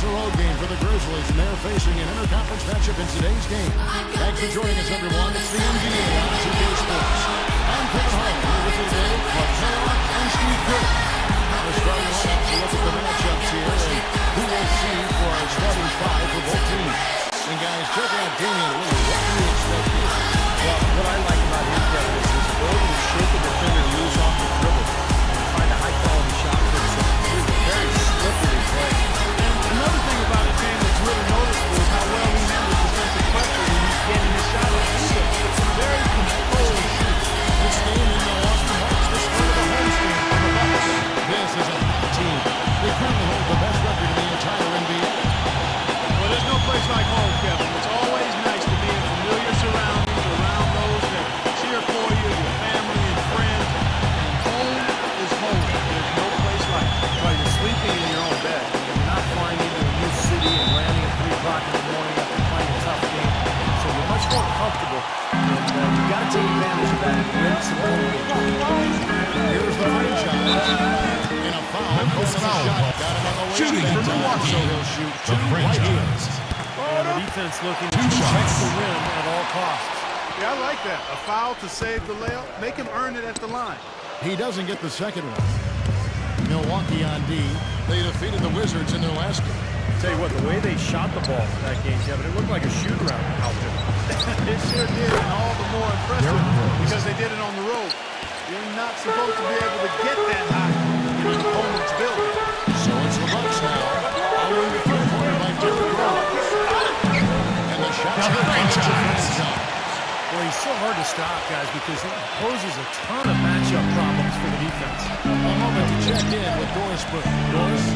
It's a road game for the Grizzlies, and they're facing an interconference matchup in today's game. Thanks for joining us, everyone. It's the NBA on 2K Sports. I'm Kevin Hart, here with you today, Mycareer and Steve Curry. We're starting off to look at the matchups here and who we'll see for our starting five for both teams. And guys, check out Damian Lillard. What do you expect here? Well, what I like about him, Kevin, is his ability to shake a defender loose off the dribble and find a high-quality shot for himself. He's a very slippery play. And another thing about his game that's really noticeable is how well he handles defensive pressure when he's getting his shot off. It's a very controlled shoot. This game in Milwaukee marks the start of the homestand for the Bucks. This is a hot team. They currently hold the best record in the entire NBA. Well, there's no place like home, Kevin. It's always nice to be in familiar surroundings, around those that cheer for you, your family and friends. And home is home. There's no place like it. Well, you're sleeping in your own bed. You're not flying into a new city and landing at 3 o'clock in the morning after playing a tough game. So you're much more comfortable. And you've got to take advantage of that and win some home games. Here's the franchise. In a foul. Memphis foul. Shooting for Milwaukee. So he'll shoot The two right here. franchise. And the defense looking to Two protect shots. the rim at all costs. Yeah, I like that. A foul to save the layup. Make him earn it at the line. He doesn't get the second one. Milwaukee on D. They defeated the Wizards in their last game. Tell you what, the way they shot the ball in that game, Kevin, it looked like a shoot-around out there. It sure did, and all the more impressive because they did it on the road. You're not supposed to be able to get that high in an opponent's building. So it's the Bucks now. Following the third quarter by Derrick Rose. And the shot The franchise. Well, he's so hard to stop, guys, because he poses a ton of matchup problems for the defense. A moment to check in with Doris Burke. Doris?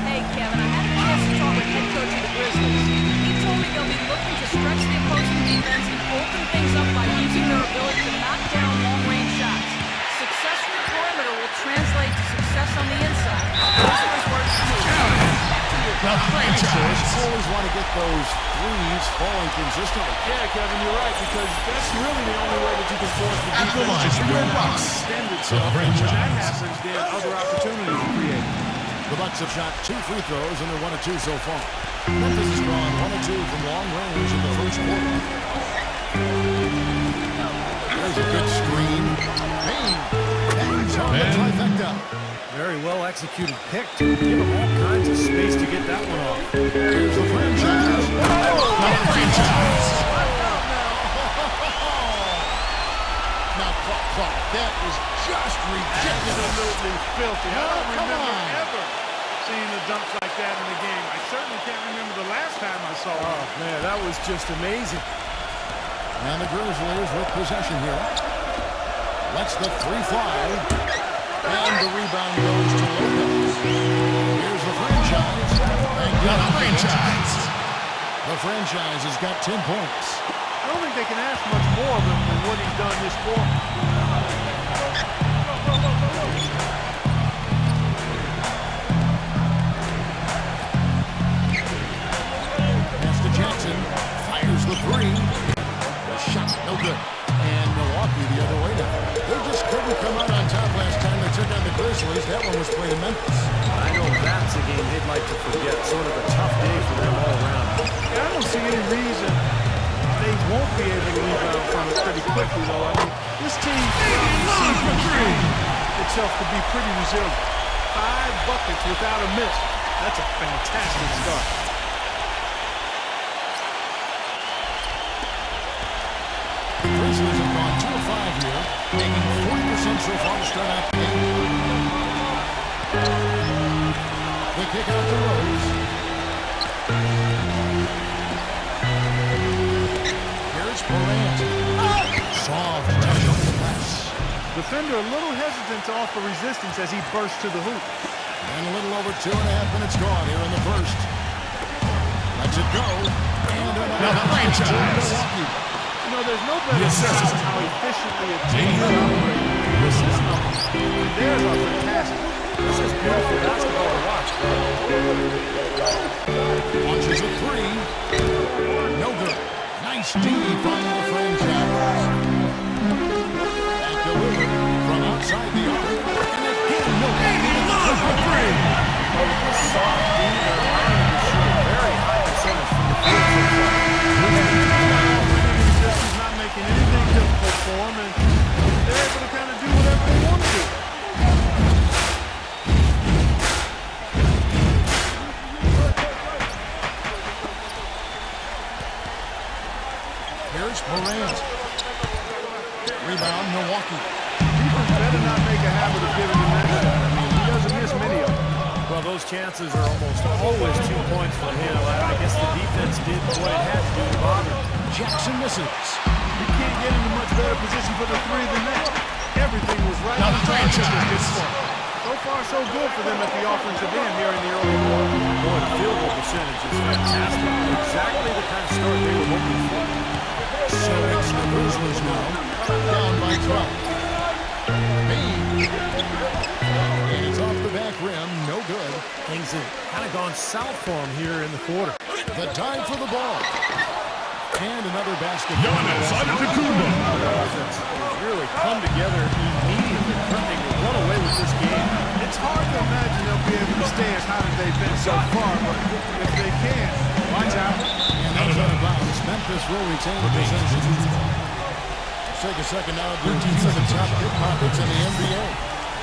Hey, Kevin, I had a chance to talk with head coach of the Grizzlies. He told me they'll be looking to stretch the opposing defense and open things up by using their ability to knock down long-range shots. Success from the perimeter will translate to success on the inside. Those are his words to me. The franchise. Always want to get those threes falling consistently. Yeah, Kevin, you're right, because that's really the only way that you can force the At the line defense for to your spread out Bucks. and extend The itself. And when that franchise. happens, then other opportunities are created. The Bucks have shot 2 free throws, and they're 1 of 2 so far. Memphis has gone 1 of 2 from long range in the first quarter. There's a good screen. Payne hangs on the trifecta. Very well executed pick to give him all kinds of space to get that one off. Here's the franchise. The franchise. Now, Clark, that is just ridiculous. Absolutely filthy. I don't Come remember on. ever seeing a dunk like that in the game. I certainly can't remember the last time I saw it. Oh, man, that was just amazing. And the Grizzlies with possession here. Lets the three fly. And the rebound goes to Lopez. Here's the franchise. And The franchise. the franchise has got 10 points. I don't think they can ask much more than what he's done this quarter. Pass to Jackson. Fires the three. The shot no good. And Milwaukee the other way now. They just couldn't come out on top last time they took on the Grizzlies. That one was played in Memphis. I know that's a game they'd like to forget. Sort of a tough day for them all around. I don't see any reason they won't be able to rebound from it pretty quickly, though. I mean, this team itself to be pretty resilient. 5 buckets without a miss. That's a fantastic start. The Grizzlies have gone 2 of 5 here, making 40% so far to start out the game. The kick out to Rose. Here's Morant. Soft touch on the press. Defender a little hesitant to offer resistance as he bursts to the hoop. And a little over 2.5 minutes gone here in the first. Lets it go. And The franchise. You know, there's no better Yes, sir. sign how efficiently a team is operating. The systems theirs are fantastic. This is beautiful basketball to watch. Launches a three. No good. Nice D from the franchise. Back delivered from outside the arc. And again, no good. Soft D, they're allowing him to chances are almost always 2 points for him. I guess the defense did what it had to do to bother him. Jackson misses. You can't get into much better position for the three than that. Everything was right The on target at franchise. this point. So far, so good for them at the offensive end here in the early quarter. Boy, the field goal percentage is fantastic. Exactly the kind of start they were hoping for. So it's the Grizzlies now, down by 12. Bean. And it's off the back rim, no good. Things have kind of gone south for him here in the quarter. The dive for the ball. And another basket. Giannis Antetokounmpo. Offense has really come together immediately. They can run away with this game. It's hard to imagine they'll be able to stay as hot as they've been so far, but if they can, watch out. And that's out of bounds. Memphis will retain possession. Let's take a second now to two of the top pickpockets in the NBA.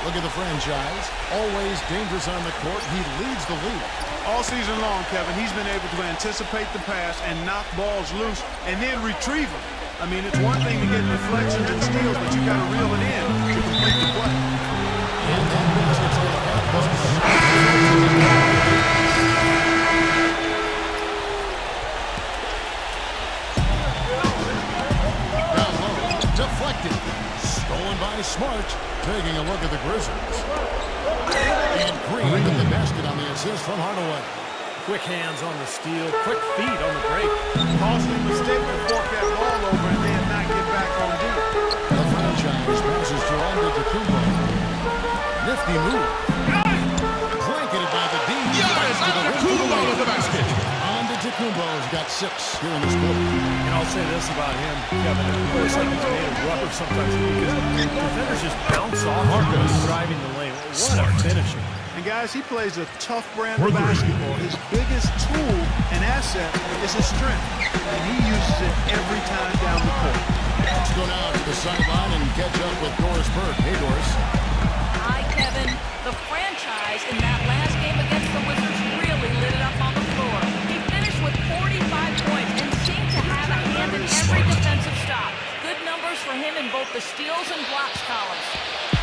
Look at the franchise. Always dangerous on the court. He leads the league. All season long, Kevin, he's been able to anticipate the pass and knock balls loose and then retrieve them. I mean, it's one thing to get deflections and steals, but you got to reel it in to complete the play. And that basket's going to count. Down low, deflected. Stolen by Smart. Taking a look at the Grizzlies. And Green with the basket on the assist from Hardaway. Quick hands on the steal, quick feet on the break. Costly mistake to fork that ball over and then not get back on deep. The franchise passes to Antetokounmpo. Nifty move. Blanketed by the D. Giannis Antetokounmpo to the basket. Antetokounmpo's got 6 here in this quarter. And I'll say this about him, Kevin. It looks like he's made of rubber sometimes because defenders just bounce off him driving the lane. What a finisher. And guys, he plays a tough brand of basketball. His biggest tool and asset is his strength, and he uses it every time down the court. Let's go now to the sideline and catch up with Doris Burke. Hey, Doris. Hi, Kevin. The franchise in that last game against the Wizards really lit it up on the floor. He finished with 45 points and seemed to have a hand in every defensive stop. Good numbers for him in both the steals and blocks columns.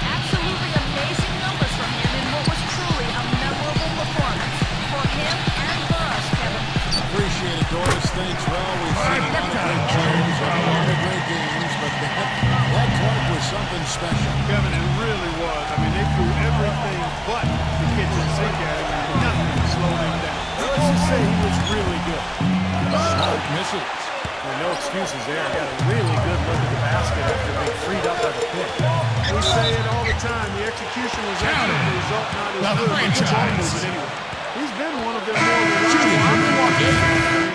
Absolutely amazing numbers from him in what was truly a memorable performance. For him and for us, Kevin. Appreciate it, Doris. Thanks. Well, we've seen a lot of great players, a lot of great games, but that talk was something special. Kevin, it really was. I mean, they threw everything but the kitchen sink at him, and nothing slowed him down. Let's just say he was really good. Smart misses. Well, no excuses there. Got a really good look at the basket after being freed up by the pick. We say it all the time. The execution was excellent. The result not as The good. But the ball franchise. movement anyway. He's been one of their more reliable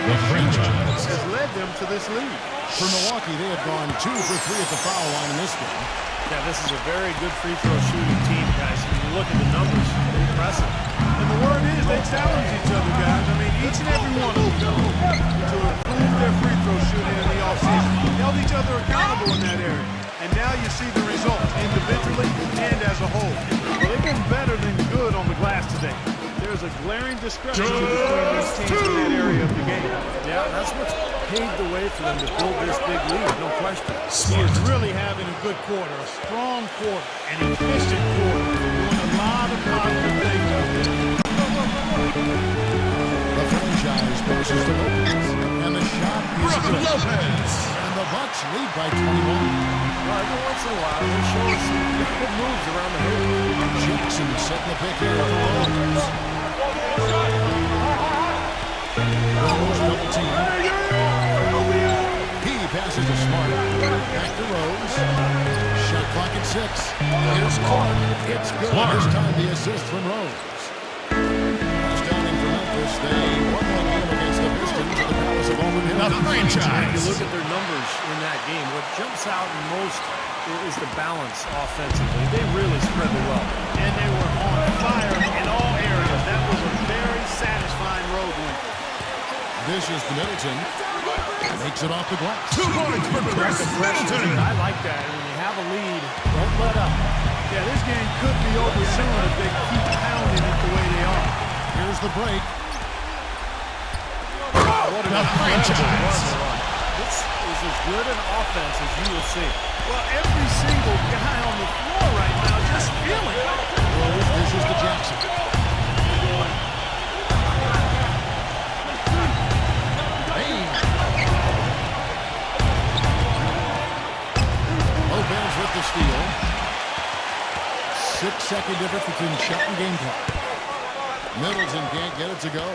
The franchise. has led them to this lead. For Milwaukee, they have gone 2 for 3 at the foul line in this game. Yeah, this is a very good free throw shooting team, guys. When you look at the numbers, they're impressive. And the word is they challenge each other, guys. I mean, each and every one of them to improve their free throw shooting in the offseason. Held each other accountable in that area. And now you see the results individually and as a whole. Well, they've been better than good on the glass today. There's a glaring discrepancy between these teams in that area of the game. Yeah, that's what's paved the way for them to build this big lead, no question. He is really having a good quarter, a strong quarter, an efficient quarter, doing a lot of positive things out there. The franchise passes to Lopez, and the shot is Brooke good. Lopez. And the Bucks lead by 21. Well, every once in a while, they show us some good moves around the hoop. Jackson setting the pick here for Rose. Rose double team. He passes to Smart. Back to Rose. Shot clock at 6. Here's Clark. It's good. Clark. This time the assist from Rose. Astounding for Memphis. They won one game against the Pistons at the Palace of Auburn Hills. The If you franchise. look at their numbers in that game, what jumps out most is the balance offensively. They really spread the wealth. And they were on fire in all areas. That was a very satisfying road win. Dishes to Middleton. Makes it off the glass. 2 points for Chris Middleton. I like that. When you have a lead, don't let up. Yeah, this game could be over soon if they keep pounding it the way they are. Here's the break. What an The incredible franchise. run. This is as good an offense as you will see. Well, every single guy on the floor right now just feeling it. Rose dishes to Jackson. 6-second difference between shot and game clock. Middleton can't get it to go.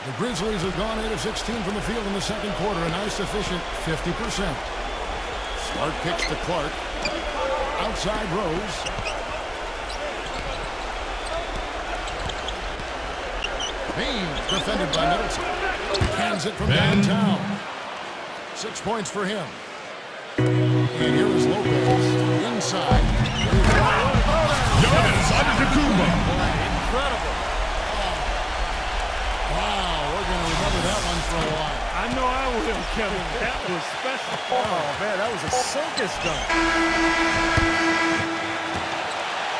The Grizzlies have gone 8 of 16 from the field in the second quarter, a nice efficient 50%. Smart kicks to Clark. Outside Rose. Payne defended by Middleton. Hands it from downtown. 6 points for him. And here is Lopez. Inside. Giannis Antetokounmpo. Incredible. Wow, we're going to remember that one for a while. I know I will, Kevin. That was special. Oh, man, that was a circus dunk.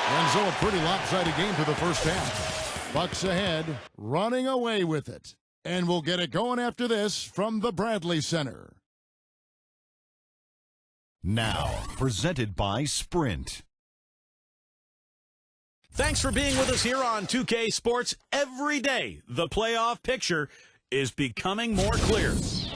And so a pretty lopsided game for the first half. Bucks ahead, running away with it. And we'll get it going after this from the Bradley Center. Now, presented by Sprint. Thanks for being with us here on 2K Sports. Every day, the playoff picture is becoming more clear.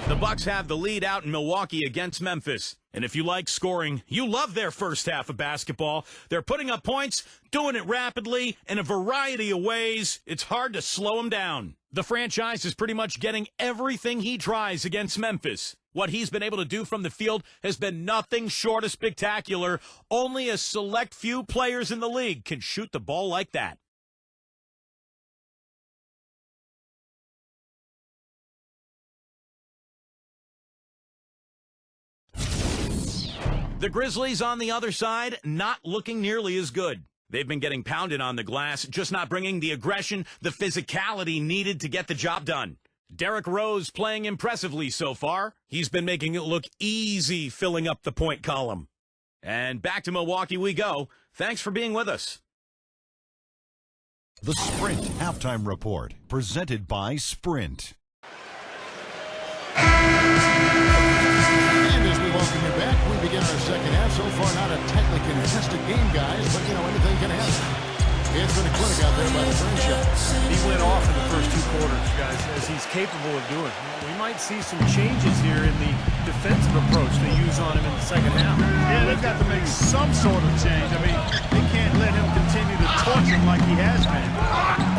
The Bucks have the lead out in Milwaukee against Memphis. And if you like scoring, you love their first half of basketball. They're putting up points, doing it rapidly, in a variety of ways. It's hard to slow them down. The franchise is pretty much getting everything he tries against Memphis. What he's been able to do from the field has been nothing short of spectacular. Only a select few players in the league can shoot the ball like that. The Grizzlies on the other side, not looking nearly as good. They've been getting pounded on the glass, just not bringing the aggression, the physicality needed to get the job done. Derrick Rose playing impressively so far. He's been making it look easy filling up the point column. And back to Milwaukee we go. Thanks for being with us. The Sprint Halftime Report, presented by Sprint. And as we welcome you back, we begin our second half. So far, not a tightly contested game, guys, but, anything can happen. It's been a clinic out there by the franchise. He went off in the first 2 quarters, guys, as he's capable of doing. We might see some changes here in the defensive approach they use on him in the second half. Yeah, they've got to make some sort of change. I mean, they can't let him continue to torch him like he has been.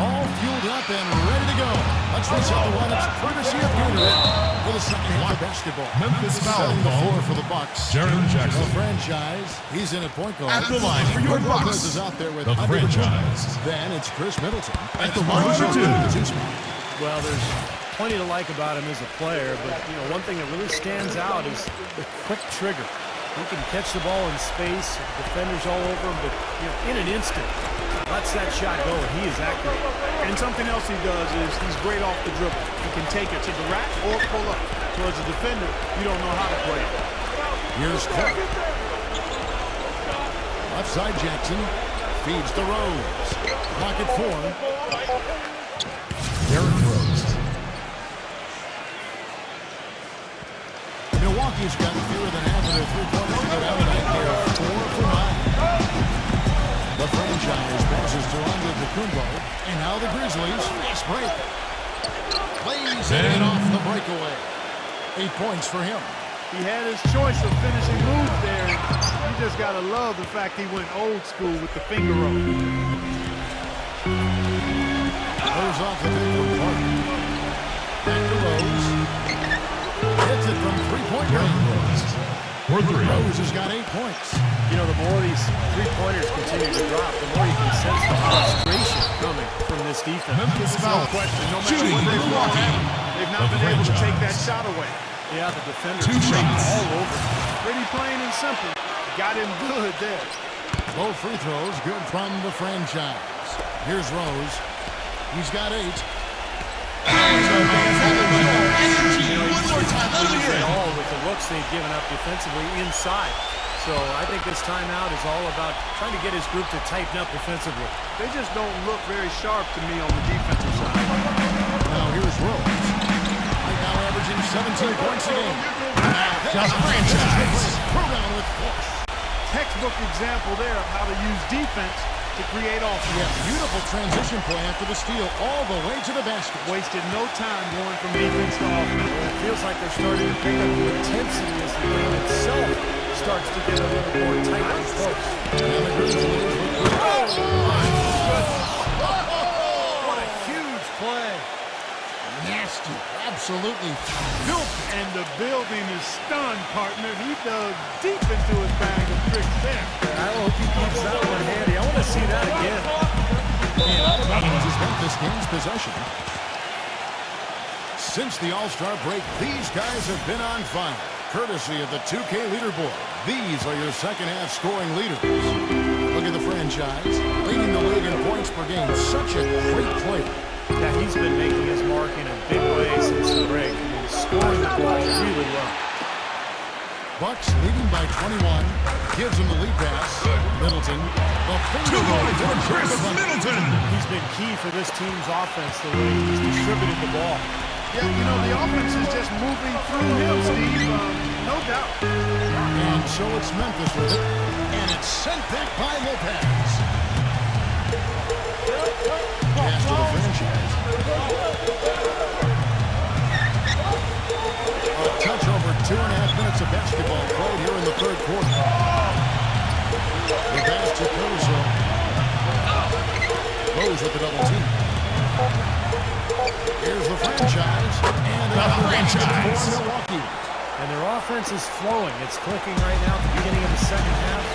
All fueled up and ready to go. Let's reset the lineups courtesy of Gatorade for the second half of basketball. Memphis foul Setting the ball. floor for the Bucks. Jaren Jackson. The franchise, he's in at point guard. At the line for your Lopez Bucks. is out there with The under franchise. Then it's Chris Middleton. At the line for two. Well, there's plenty to like about him as a player, but one thing that really stands out is the quick trigger. He can catch the ball in space, defenders all over him, but in an instant, lets that shot go, and he is accurate. And something else he does is he's great off the dribble. He can take it to the rack or pull up. So as a defender, you don't know how to play it. Here's Clark. Left side Jackson. Feeds to Rose. Pocket 4. Derrick Rose. Milwaukee's gotten fewer than half of their three-pointers to go down tonight. They're 4 for 9. The franchise passes to Antetokounmpo. And now the Grizzlies fast break. Plays it off the breakaway. 8 points for him. He had his choice of finishing moves there. You just got to love the fact he went old school with the finger roll. Goes off the pick from Clark. Back to Rose. Hits it from three-point range. For 3. Rose has got 8 points. The more these three-pointers continue to drop, the more you can sense the frustration coming from this defense. Memphis foul. No question. No matter Shooting what they've brought Milwaukee. at him, they've not been able to take that shot away. Yeah, the defenders 2 shots. all over. Pretty plain and simple. Got him good there. Both free throws good from the franchise. Here's Rose. He's got 8. All with the looks they've given up defensively inside. So I think this timeout is all about trying to get his group to tighten up defensively. They just don't look very sharp to me on the defensive side. Now here's Rose. Right now averaging 17 points a game. The franchise. Throw down with force. Textbook example there of how to use defense to create offense. Yeah, beautiful transition play after the steal all the way to the basket. Wasted no time going from defense to offense. It feels like they're starting to pick up the intensity as the game itself starts to get a little more tight and close. And the Grizzlies with good. absolutely filthy. And the building is stunned, partner. He dug deep into his bag of tricks there. I hope he keeps that one handy. I want to see that again. And out of bounds is Memphis gains possession. Since the All-Star break, these guys have been on fire. Courtesy of the 2K leaderboard, these are your second-half scoring leaders. Look at the franchise, leading the league in points per game. Such a great player. Yeah, he's been making his mark in a big way since the break. I mean, scoring the ball really well. Bucks leading by 21. Gives him the lead pass. Middleton. The finger roll to Chris Middleton. He's been key for this team's offense the way he's distributed the ball. Yeah, you know, the offense is just moving through him, Steve. No doubt. And so it's Memphis with it. And it's sent back by Lopez. Pass to the franchise. A touch over 2.5 minutes of basketball played here in the third quarter. The pass to Caruso. Rose with the double team. Here's the franchise. And The franchise. for Milwaukee. And their offense is flowing. It's clicking right now at the beginning of the second half.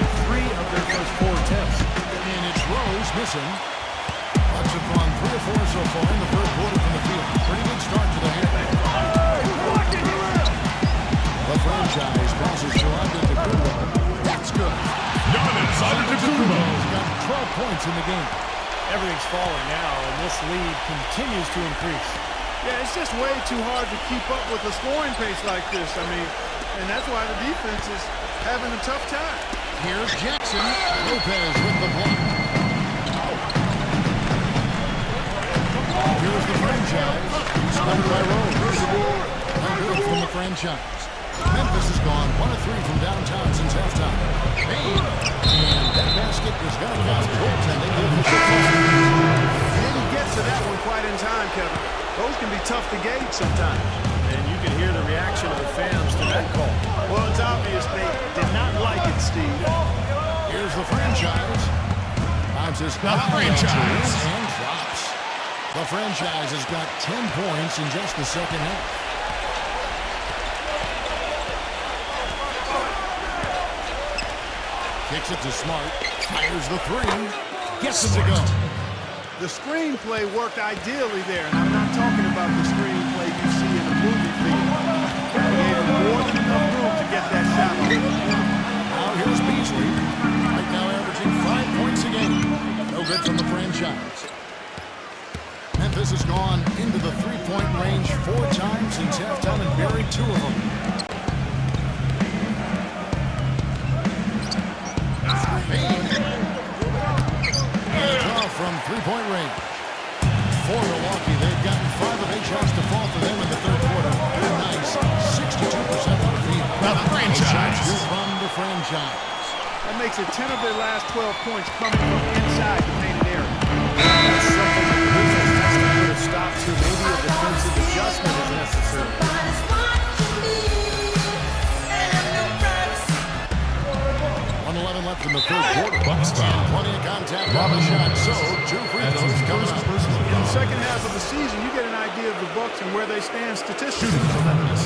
In 3 of their first 4 attempts. And it's Rose missing. Bucks have gone 3 or 4 so far in the third quarter from the field. Pretty good start to the half. The franchise passes to Antetokounmpo. That's good. Giannis Antetokounmpo. He's got 12 points in the game. Everything's falling now, and this lead continues to increase. Yeah, it's just way too hard to keep up with a scoring pace like this. I mean, and that's why the defense is having a tough time. Here's Jackson. Lopez with the block. Here's the franchise. Started by Rose. No good from the franchise. Memphis has gone 1 of 3 from downtown since halftime. And that basket is going to count goaltending. He didn't get to that one quite in time, Kevin. Those can be tough to gauge sometimes. And you can hear the reaction of the fans to that call. Well, it's obvious they did not like it, Steve. Here's the franchise. Times his franchise. And drops. The franchise has got 10 points in just the second half. Kicks it to Smart. Fires the 3. Gets it to go. The screenplay worked ideally there, and I'm not talking about the screenplay you see in a movie theater. They gave him more than enough room to get that shot off. Now here's Beasley. Right now averaging 5 points a game. No good from the franchise. Memphis has gone into the 3-point range 4 times since halftime and buried 2 of them. From 3-point range. For Milwaukee, they've gotten 5 of 8 shots to fall for them in the third quarter. They're nice. 62% from the field. The franchise. Shots here from the franchise. That makes it 10 of their last 12 points coming from inside the painted area. That's something that the Wizards has to put a stop to. Maybe a defensive adjustment is necessary. 1:11 left in the third quarter. And plenty of contact on the shot. So, 2 free throws coming up. In the second half of the season, you get an idea of the Bucks and where they stand statistically.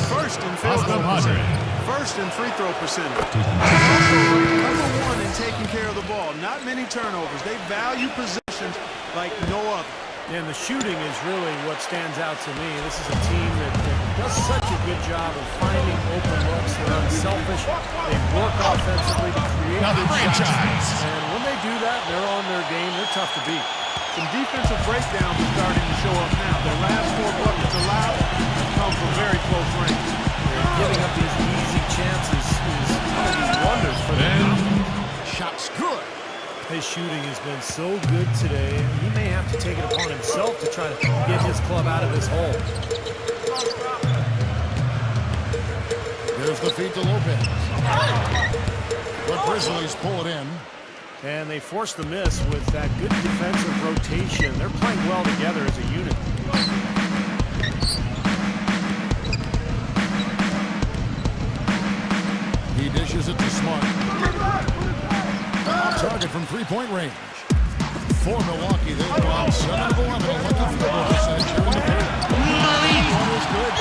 First in field goal percentage. First in free throw percentage. Number 1 in taking care of the ball. Not many turnovers. They value possessions like no other. And the shooting is really what stands out to me. This is a team that does such a good job of finding open looks. They're unselfish. They work offensively to create The good franchise. shots. And when they do that, they're on their game. They're tough to beat. Some defensive breakdowns are starting to show up now. Their last 4 buckets allowed have come from very close range. And giving up these easy chances is going to do wonders for them. Shot's good. His shooting has been so good today. He may have to take it upon himself to try to get his club out of this hole. There's the feed to Lopez. But Grizzlies pull it in. And they force the miss with that good defensive rotation. They're playing well together as a unit. He dishes it to Smart. Off target from 3-point range. For Milwaukee, they've gone 7 of 11. Lucky field goal percentage here in the third. One is good.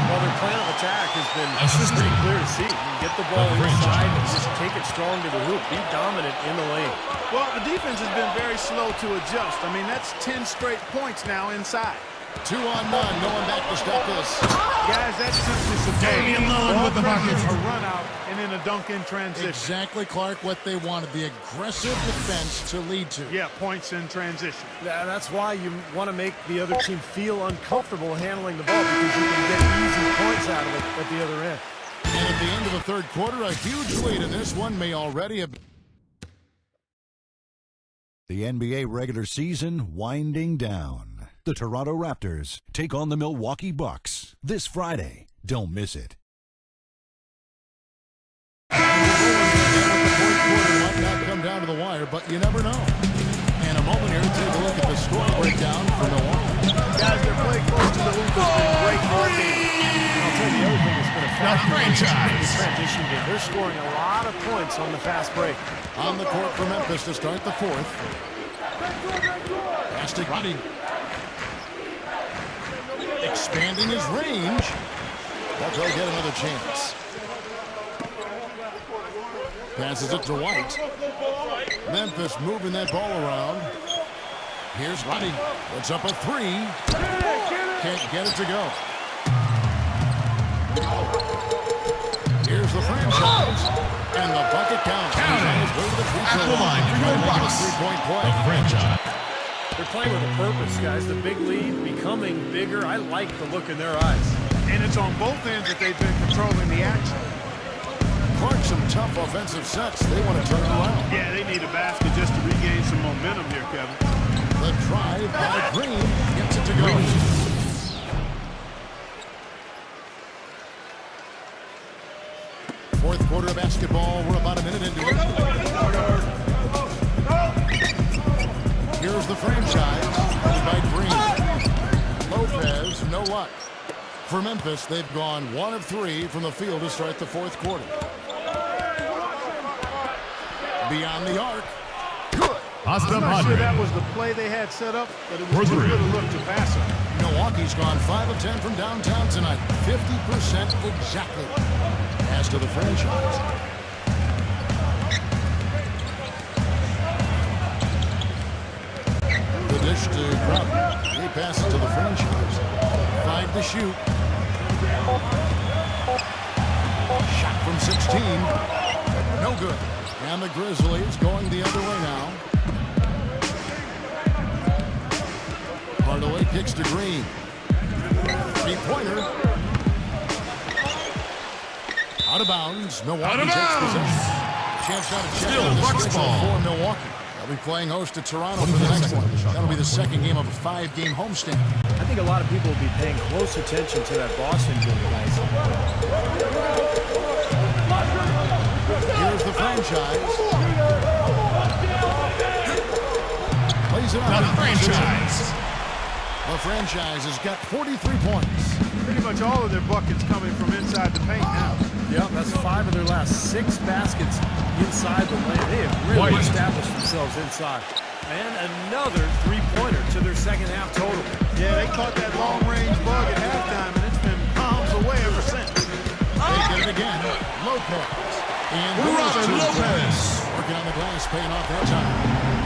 Well, their plan of attack has been pretty clear to see. You can get the ball inside and just take it strong to the hoop. Be dominant in the lane. Well, the defense has been very slow to adjust. I mean, that's 10 straight points now inside. 2-on-none. No one back to stop this. Guys, that's simply superior. Alone with the bucket. A run out and then a dunk in transition. Exactly, Clark, what they wanted. The aggressive defense to lead to. Yeah, points in transition. Yeah, that's why you want to make the other team feel uncomfortable handling the ball, because you can get easy points out of it at the other end. And at the end of the third quarter, a huge lead in this one may already have... The NBA regular season winding down. The Toronto Raptors take on the Milwaukee Bucks this Friday. Don't miss it. The fourth quarter might not come down to the wire, but you never know. In a moment here, take a look at the score breakdown for Milwaukee. Guys, their play close to the hoop has been great all game. I'll tell you the other thing that's been a factor in franchise. the transition game. They're scoring a lot of points on the fast break. On the court for Memphis to start the fourth. Fantastic body. Expanding his range. But they'll get another chance. Passes it to White. Memphis moving that ball around. Here's Roddy. Puts up a three. Can't get it to go. Here's the franchise. And the bucket counts. At the line for your Bucks. Three-point play. The franchise. They're playing with a purpose, guys. The big lead becoming bigger. I like the look in their eyes. And it's on both ends that they've been controlling the action. Clark, some tough offensive sets. They want to turn it around. Yeah, they need a basket just to regain some momentum here, Kevin. The drive by Green gets it to go. Fourth quarter of basketball. We're about a minute into it. Here's the franchise. Headed by Green. Lopez, no luck. For Memphis, they've gone 1 of 3 from the field to start the fourth quarter. Beyond the arc. Good. I'm not sure that was the play they had set up, but it was too good a look to pass it. Milwaukee's gone 5 of 10 from downtown tonight. 50% exactly. As to the franchise. The dish to Crowder. He passes to the franchise. 5 to shoot. Shot from 16. No good. And the Grizzlies going the other way now. Hardaway kicks to Green. Three-pointer. Out of bounds. Milwaukee takes possession. Chance out of check on the Bucks schedule ball. for Milwaukee. They'll be playing host to Toronto for the next one. That'll be the second game of a 5-game homestand. I think a lot of people will be paying close attention to that Boston game, guys. Here's the franchise. Plays it out. The franchise. The franchise has got 43 points. Pretty much all of their buckets coming from inside the paint now. Yep, that's 5 of their last 6 baskets inside the lane. They have really established themselves inside. And another three-pointer to their second half total. Yeah, they caught that long-range bug at halftime, and it's been pounds away ever since. They get it again. Lopez. And Robin Lopez. Working on the glass, paying off that time.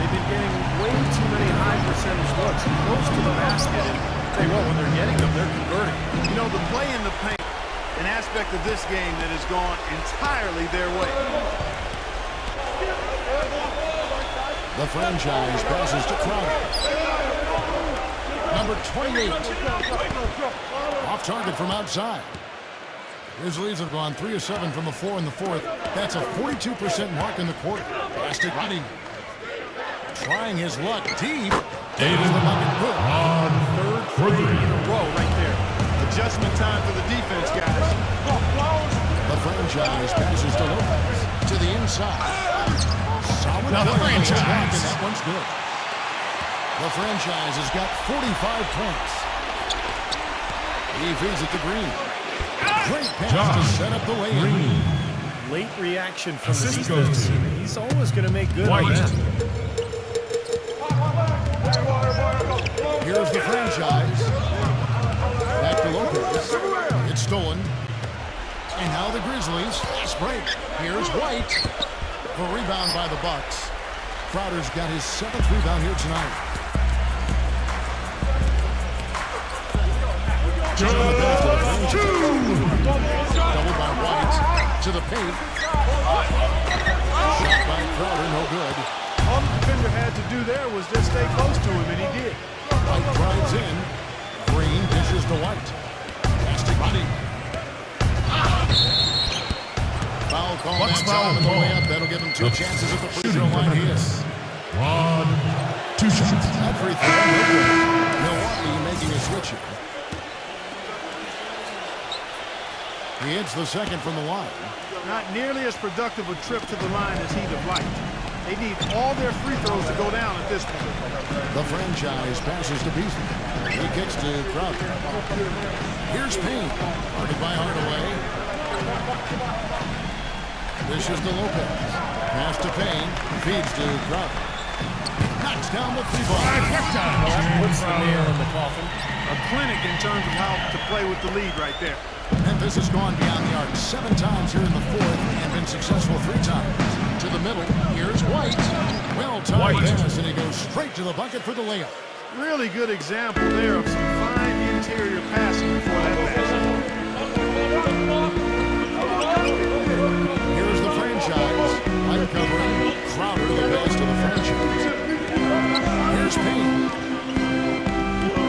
They've been getting way too many high percentage looks close to the basket. And tell you what, when they're getting them, they're converting. You know, the play in the paint, an aspect of this game that has gone entirely their way. The franchise passes to Crowder. Number 28. Off target from outside. Grizzlies have gone 3 of 7 from the floor in the fourth. That's a 42% mark in the quarter. Plastic Roddy. Trying his luck deep. David on Third for three three. in a row right there. Adjustment time for the defense, guys. The franchise passes to Lopez. To the inside. Solid Now the play. franchise. And that one's good. The franchise has got 45 points. He feeds it to Green. Great pass to set up the way-in. Late reaction from Assist the defense. goes to He's always going to make good White. on that. Here's the franchise. And now the Grizzlies. Fast break. Here's White. The rebound by the Bucks. Crowder's got his 7th rebound here tonight. Doubled by White to the paint. Shot by Crowder, no good. All the defender had to do there was just stay close to him, and he did. White drives in. Green dishes to White. Nasty body. Foul call that time in the layup. That'll give him 2 chances at the free throw line here. 1, 2 shots. That free throw, no good. Milwaukee making a switch here. He hits the second from the line. Not nearly as productive a trip to the line as he'd have liked. They need all their free throws to go down at this point. The franchise passes to Beasley. He kicks to Crowder. Here's Payne. Guarded by Hardaway. This is to Lopez. Pass to Payne. Feeds to Crowder. Knocks down the 3-ball. That puts the nail in the coffin. A clinic in terms of how to play with the lead right there. Memphis has gone beyond the arc 7 times here in the 4th and been successful 3 times. To the middle, here's White. Well-timed pass, and he goes straight to the bucket for the layup. Really good example there of some fine interior passing before that basket. Here's the franchise. White covering. Crowder, the pass to the franchise. Here's Payne.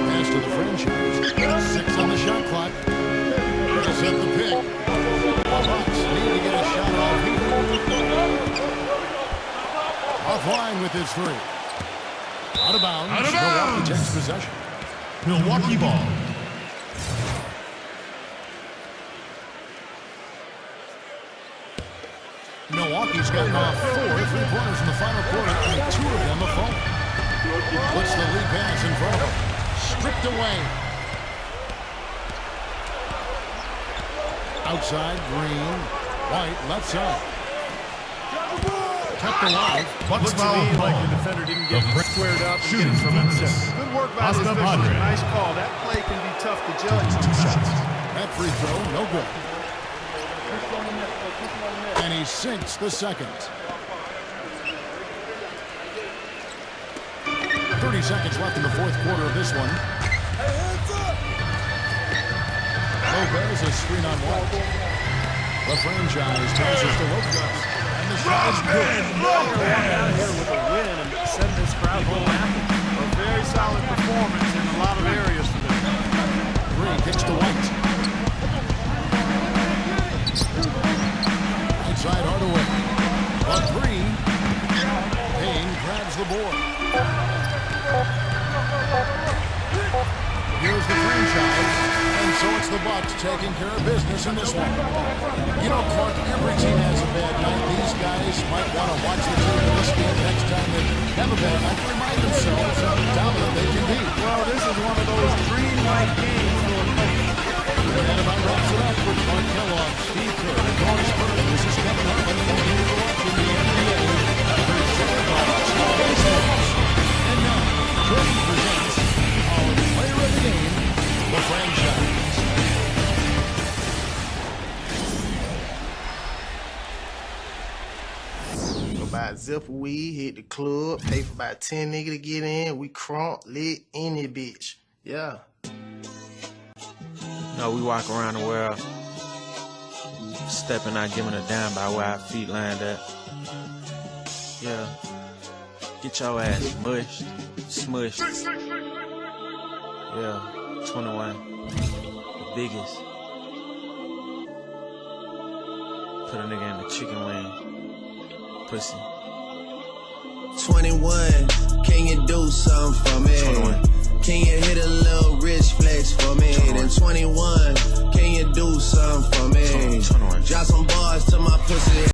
Pass to the franchise. 6 on the shot clock. Set the pick. The Bucks need to get a shot off here. Offline with his 3. Out of bounds. Milwaukee takes possession. Milwaukee ball. Milwaukee's gotten off 4 3-pointers in the final quarter, and 2 of them are falling. Puts the lead pass in front of him. Stripped away. Outside, Green. White, left side. Kept alive. Bucks Looked to foul me like call. the defender didn't get squared up and get Shooting his for feet Memphis. set. Good work by this Oscar official. Padre. Nice call. That play can be tough to judge. 2 shots. That free throw, no good. And he sinks the second. 30 seconds left in the 4th quarter of this one. Lopez is screen on White. The franchise passes to Lopez. And the shot is good. Out of here with a win and send this crowd home happy. A very solid performance in a lot of areas for them. Green kicks to White. Inside Hardaway. A 3. Payne grabs the board. Here's the franchise. And so it's the Bucks taking care of business in this one. You know, Clark, every team has a bad night. These guys might want to watch the team in this game next time they have a bad night to remind themselves how dominant they can be. Well, this is one of those dream night games for a coach. And that about wraps it up with Mark Kellogg, Steve Kerr, and Doris Burton. This is Kevin Hartman in the NBA. Presented by 2K Sports. And now, Jordan presents our player of the game, the franchise. Go buy a zip of weed, hit the club, pay for about 10 niggas to get in. We crunk, lit, in it, bitch. Yeah. No, we walk around the world, stepping out, giving a damn by where our feet land at. Yeah. Get your ass mushed, smushed. Yeah, 21. The biggest. Put a nigga in the chicken wing. Pussy. 21, can you do something for me? 21. Can you hit a little rich flex for me? 21. Then 21, can you do something for me? 21. Drop some bars to my pussy.